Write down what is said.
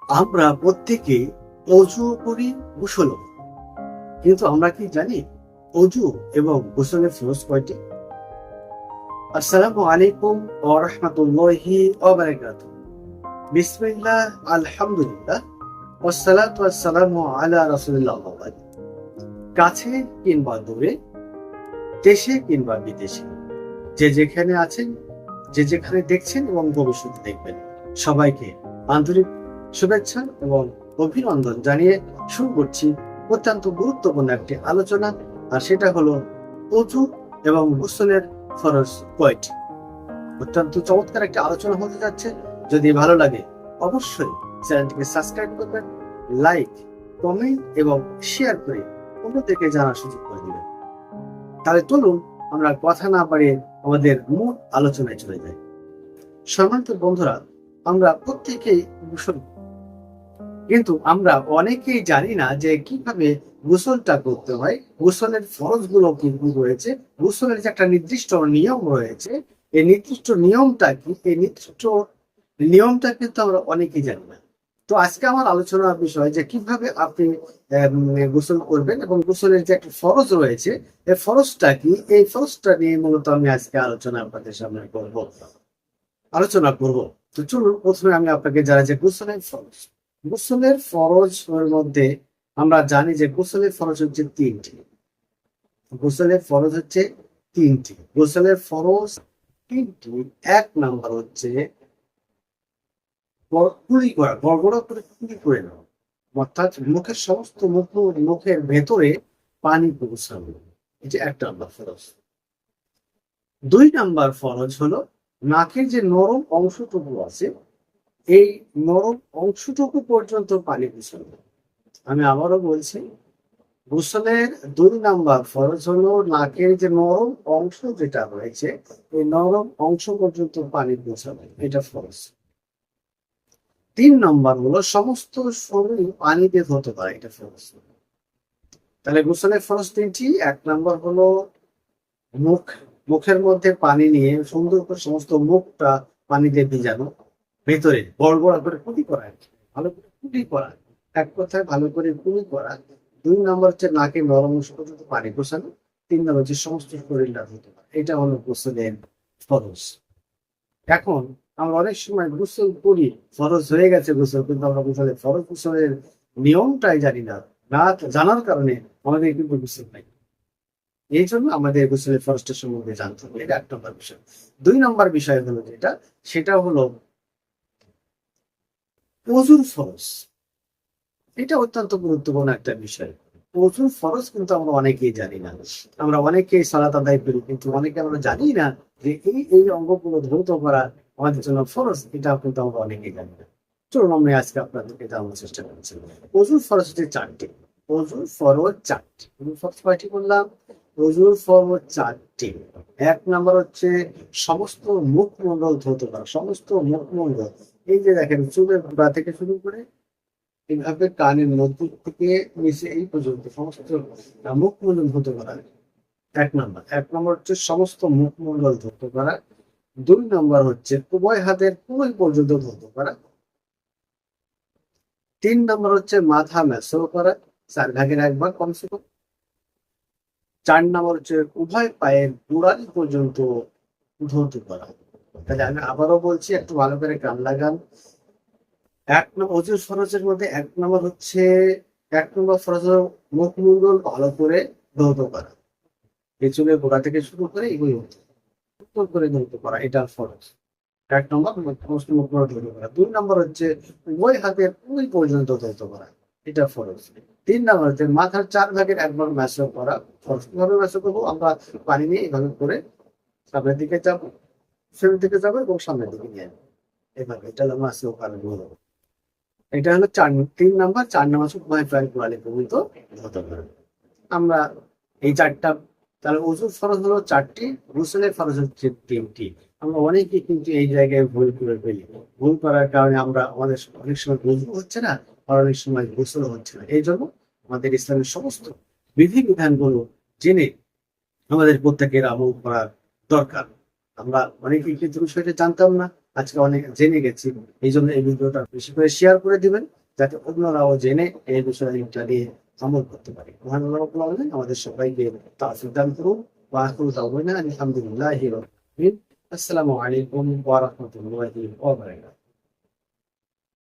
আমরা প্রত্যেকেই অজু করি, গোসল করি। কিন্তু আমরা কি জানি অজু এবং গোসলের ফরজ কয়টি? আসসালামু আলাইকুম ওয়া রাহমাতুল্লাহি ওয়া বারাকাতুহু। বিসমিল্লাহ, আলহামদুলিল্লাহ, ওয়াসসালাতু ওয়াসসালামু আলা রাসূলিল্লাহ। কাছে কিংবা দূরে, দেশে কিংবা বিদেশে, যে যেখানে আছেন, যে যেখানে দেখছেন এবং ভবিষ্যতে দেখবেন, সবাইকে আন্তরিক শুভেচ্ছা এবং অভিনন্দন জানিয়ে শুরু করছি অত্যন্ত গুরুত্বপূর্ণ একটি আলোচনা। আর সেটা হলো অজু এবং গোসলের ফরজ কয়টি। অত্যন্ত চমৎকার একটি আলোচনা হতে যাচ্ছে। যদি ভালো লাগে অবশ্যই চ্যানেলটিকে সাবস্ক্রাইব করবেন, লাইক, কমেন্ট এবং শেয়ার করে অন্যদেরকে জানার সুযোগ করে দিবেন। তাহলে চলুন আমরা কথা না বাড়িয়ে আমাদের মূল আলোচনায় চলে যাই। সম্মানিত বন্ধুরা, আমরা প্রত্যেকেই গোসল, কিন্তু আমরা অনেকেই জানি না যে কিভাবে গোসলটা করতে হয়, গোসলের ফরজ গুলো কি কি রয়েছে, গোসলের যে একটা নির্দিষ্ট নিয়ম রয়েছে, এই নির্দিষ্ট নিয়মটা কি, এই নির্দিষ্ট নিয়মটা কিন্তু আমরা অনেকেই জানি না। তো আজকে আমার আলোচনার বিষয় যে কিভাবে আপনি গোসল করবেন এবং গোসলের যে একটা ফরজ রয়েছে, এই ফরজটা কি, এই ফরজটা নিয়ে মূলত আমি আজকে আপনাদের সামনে আলোচনা করব। তো চলুন প্রথমে আমি আপনাকে জানাই যে গোসলের ফরজ এর মধ্যে আমরা জানি যে গোসলের ফরজ হচ্ছে তিনটি। গোসলের ফরজ হচ্ছে তিনটি। গোসলের ফরজ তিনটি। এক নাম্বার হচ্ছে কুলি করা, গড়গড়া করে কুলি করে নেওয়া, অর্থাৎ মুখের সমস্ত মুখের ভেতরে পানি পৌঁছানো, এটা এক নাম্বার ফরজ। দুই নাম্বার ফরজ হলো নাকের যে নরম অংশটুকু আছে, এই নরম অংশটুকু পর্যন্ত পানি পৌঁছানো। আমি আবারও বলছি, গোসলের দুই নাম্বার ফরজ হলো নাকের যে নরম অংশ যেটা রয়েছে, এই নরম অংশ পর্যন্ত পানি পৌঁছানো, এটা ফরজ। তিন নম্বর হলো সমস্ত শরীর পানিতে ধুতে পারে, এটা ফরজ। তাহলে গোসলের ফরজ তিনটি। এক নম্বর হলো মুখের মধ্যে পানি নিয়ে সুন্দর করে সমস্ত মুখটা পানি দিয়ে ভিজানো, ভেতরে গড়গড়া করে কুলি করা, ভালো করে কুলি করা, এক কথায় ভালো করে কুলি করা। দুই নম্বর হচ্ছে নাকের নরম অংশ পর্যন্ত পানি পৌঁছানো। তিন নম্বর হচ্ছে সমস্ত শরীরটা ধুতে পারে, এটা হলো গোসলের ফরজ। এখন আমরা অনেক সময় গোসল করি, ফরজ হয়ে গেছে গোসল, কিন্তু আমরা গোসলের নিয়মটাই জানি না। না জানার কারণে আমাদের কিন্তু গোসল নাই। এই জন্য আমাদের গোসলের ফরজটা সম্বন্ধে জানতে হবে, এটা এক নম্বর বিষয়। দুই নম্বর বিষয় হলো যেটা, সেটা হলো অজুর ফরজ। এটা অত্যন্ত গুরুত্বপূর্ণ একটা বিষয়। অজুর ফরজ কিন্তু আমরা অনেকেই জানি না। আমরা অনেকেই সালাত আদায় করি, কিন্তু অনেকে আমরা জানি না যে এই অঙ্গগুলো ধৌত করা আমাদের জন্য ফরজ, এটা কিন্তু আমরা অনেকেই জানি না। চলুন আমি আজকে আপনাদেরকে জানানোর চেষ্টা করছি। অজুর ফরজ হচ্ছে চারটি। অজুর ফরজ চারটি। অজুর ফরজ কয়টি বললাম? অজুর ফরজ চারটি। এক নাম্বার হচ্ছে সমস্ত মুখমণ্ডল ধৌত করা, সমস্ত মুখমণ্ডল। এই যে দেখেন, চুলের গোড়া থেকে শুরু করে এইভাবে কানের মধ্য থেকে নিচে এই পর্যন্ত সমস্ত মুখমণ্ডল ধৌত করা। এক নম্বর হচ্ছে সমস্ত মুখমণ্ডল ধৌত করা। দুই নম্বর হচ্ছে উভয় হাতের কনুই পর্যন্ত ধৌত করা। তিন নম্বর হচ্ছে মাথা মেসো করা, 4/1 কমসে কম। চার নম্বর হচ্ছে উভয় পায়ের গোড়ালি পর্যন্ত ধৌত করা। তাহলে আমি আবারও বলছি, একটু ভালো করে কান লাগান। অজুর ফরজের মধ্যে এক নম্বর ফরজ হলো মুখমণ্ডল ভালো করে ধৌত করা, এই চুলের গোড়া থেকে শুরু করে এগুলো সুন্দর করে ধৌত করা, এটা ফরজ। এক নম্বর সমস্ত মুখমণ্ডল ধৌত করা। দুই নম্বর হচ্ছে উভয় হাতের কনুই পর্যন্ত ধৌত করা, এটা ফরজ। তিন নম্বর হচ্ছে মাথার 4/1 ম্যাসো করা, ফরজ। কিভাবে ম্যাসো করবো? আমরা পানি নিয়ে এইভাবে করে সামনের দিকে যাবো, সামনের দিকে যাবো এবং সামনের দিকে নিয়ে যাবো, এভাবে। এটা হলো ম্যাসো করা। এটা হলো তিন নাম্বার। চার নাম্বার হচ্ছে উভয় পায়ের গোড়ালি পর্যন্ত ধৌত করা। আমরা এই চারটা, তাহলে অজুর ফরজ হলো চারটি, গোসলের ফরজ হচ্ছে তিনটি। আমরা অনেকে কিন্তু এই জায়গায় ভুল করে ফেলি। ভুল করার কারণে আমাদের অনেক সময় অজু হচ্ছে না, আর অনেক সময় গোসল হচ্ছে না। এই জন্য আমাদের ইসলামের সমস্ত বিধিবিধানগুলো জেনে আমাদের প্রত্যেকের আমল করার দরকার। আমরা অনেকেই কিন্তু বিষয়টা জানতাম না, আজকে অনেক জেনে গেছি। এই জন্য এই ভিডিওটা বেশি করে শেয়ার করে দিবেন, যাতে অন্যরাও জেনে এই বিষয়টা নিয়ে আমল করতে পারে। মহান আল্লাহ রাব্বুল আলামিন আমাদের সবাইকে তাওফিক দান করুন। ওয়া আখিরু দাওয়ানা আলহামদুলিল্লাহি রাব্বিল আলামিন। আসসালামু আলাইকুম ওয়া রাহমাতুল্লাহি ওয়া বারাকাতুহু।